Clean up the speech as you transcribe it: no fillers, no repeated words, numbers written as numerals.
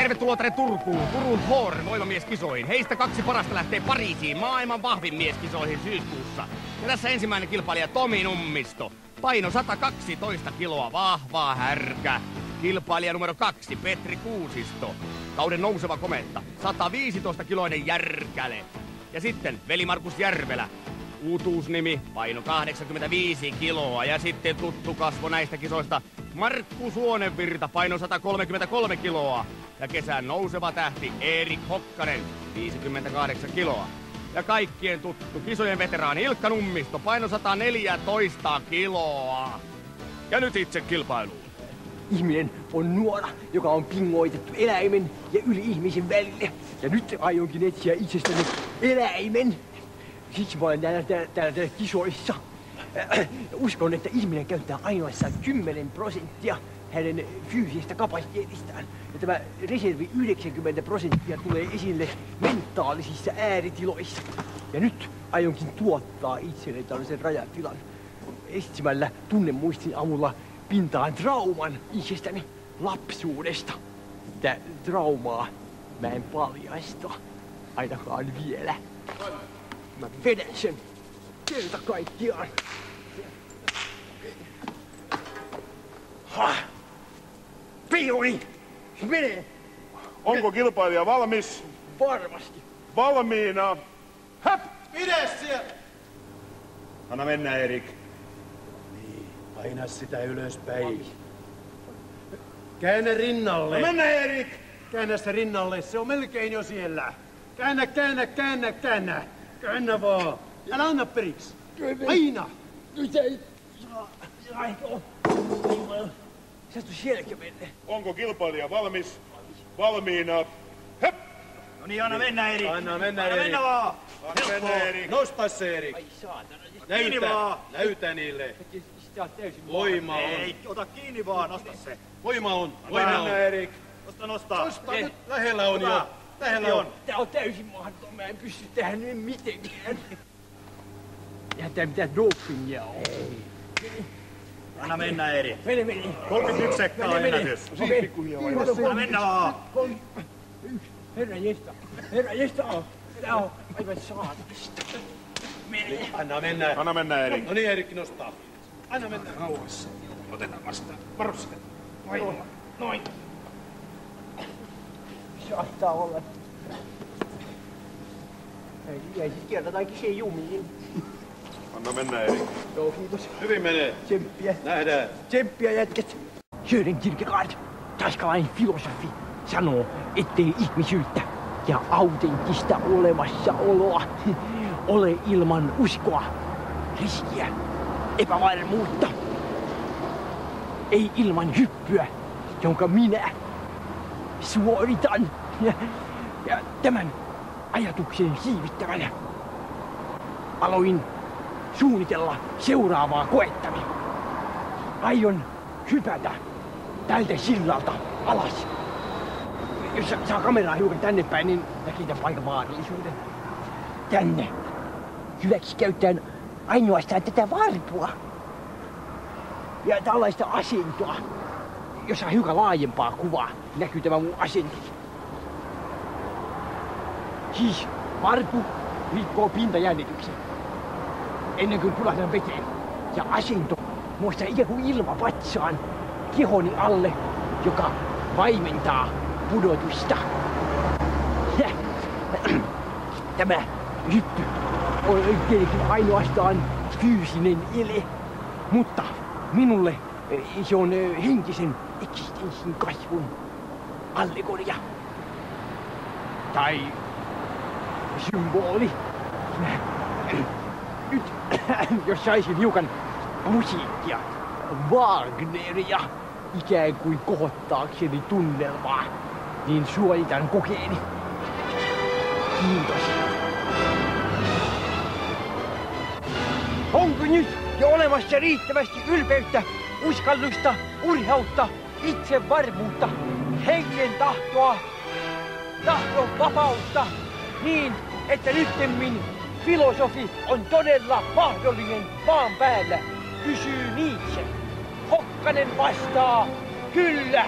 Tervetuloa tänne Turkuun, Turun Horn voimamieskisoihin. Heistä 2 parasta lähtee Pariisiin maailman vahvin mieskisoihin syyskuussa. Ja tässä ensimmäinen kilpailija Tomi Nummisto. Paino 112 kiloa, vahvaa härkä. Kilpailija numero 2 Petri Kuusisto. Kauden nouseva kometta, 115-kiloinen järkäle. Ja sitten veli Markus Järvelä. Uutuusnimi, paino 85 kiloa. Ja sitten tuttu kasvo näistä kisoista Markku Suonenvirta, paino 133 kiloa. Ja kesän nouseva tähti Erik Hokkanen, 58 kiloa. Ja kaikkien tuttu kisojen veteraani Ilkka Nummisto, paino 114 kiloa. Ja nyt itse kilpailuun. Ihminen on nuora, joka on pingoitettu eläimen ja yli-ihmisen välille. Ja nyt aionkin etsiä itsestäni eläimen. Siksi mä olen täällä kisoissa. Uskon, että ihminen käyttää ainoastaan 10% hänen fyysisestä kapasiteetistaan. Ja tämä reservi 90% tulee esille mentaalisissa ääritiloissa. Ja nyt aionkin tuottaa itselleni tällaisen rajatilan etsimällä tunnemuistin avulla pintaan trauman itsestäni lapsuudesta. Tää traumaa mä en paljasta, ainakaan vielä. Mä vedän sen kerta kaikkiaan. Pioni! Mene! Onko kilpailija valmis? Varmasti. Valmiina. Häp! Pidä siellä! Anna mennä, Erik. Niin, paina sitä ylöspäin. Käännä rinnalle. No mennä, Erik! Käännä se rinnalle, se on melkein jo siellä. Käännä. Käännä vaan. Älä anna periksi. Aina. Sä tuu sielläkin menne. Onko kilpailija valmis? Valmiina. Häp! No niin, anna mennä, Erik. Anna mennä, vaan. Anna mennä, Erik. Nosta se, Erik. Ai saatana. Näytä niille. Sitä on täysin Voima on. Ei, ota kiinni vaan, nosta se. Voima on. Mennä, Erik. Nosta. Nosta nyt. Lähellä on jo. Lähellä on. Tää on täysin mahdoton. Mä en pysty tähän nyt mitenkään. Eihän tää mitään dopingia oo. Anna mennä, Erik. Mene. 31 sekkaa on ennätys. Anna mennä vaan. Herra jesta. Tää on aivan saatanista. Mene. Anna mennä, Erik. No niin, Erik nostaa. Anna mennä. Rauhassa. Otetaan vastaan. Varusta. Noin. Saattaa olla. Ei sit kertataankin se jumiin. Anna mennä, Erik. Joo, kiitos. Hyvin menee. Tsemppiä. Nähdään. Tsemppiä jätkät. Sören Kierkegaard, tanskalainen filosofi, sanoo, ettei ihmisyyttä ja autenttista olemassaoloa ole ilman uskoa, riskiä, epävarmuutta. Ei ilman hyppyä, jonka minä suoritan. Ja tämän ajatuksen siivittävänä aloin suunnitella seuraavaa koettani. Aion hypätä tältä sillalta alas. Jos saa kameraa hiukan tänne päin, niin näkee tämän paikan vaarallisuuden. Tänne. Hyväksi käyttäen ainoastaan tätä varpua. Ja tällaista asentoa. Jos saa hiukan laajempaa kuvaa, näkyy tämä mun asento. Siis varpu rikkoo pintajännityksen ennen kuin pulataan veteen. Ja asento muistaa ikään kuin ilma vatsaan kehoni alle, joka vaimentaa pudotusta. Tämä hyppy on tietenkin ainoastaan fyysinen ele, mutta minulle se on henkisen eksistenssin kasvun allegoria. Tai symboli. Nyt, jos saisin hiukan musiikkia, Wagneria, ikään kuin kohottaakseni tunnelmaa, niin suoritan kokeeni. Kiitos. Onko nyt jo olemassa riittävästi ylpeyttä, uskallusta, urheutta, itsevarmuutta, hengen tahtoa, tahdon vapautta, niin että nyttemmin filosofi on todella mahdollinen maan päällä, kysyy Nietzsche. Hokkanen vastaa, kyllä.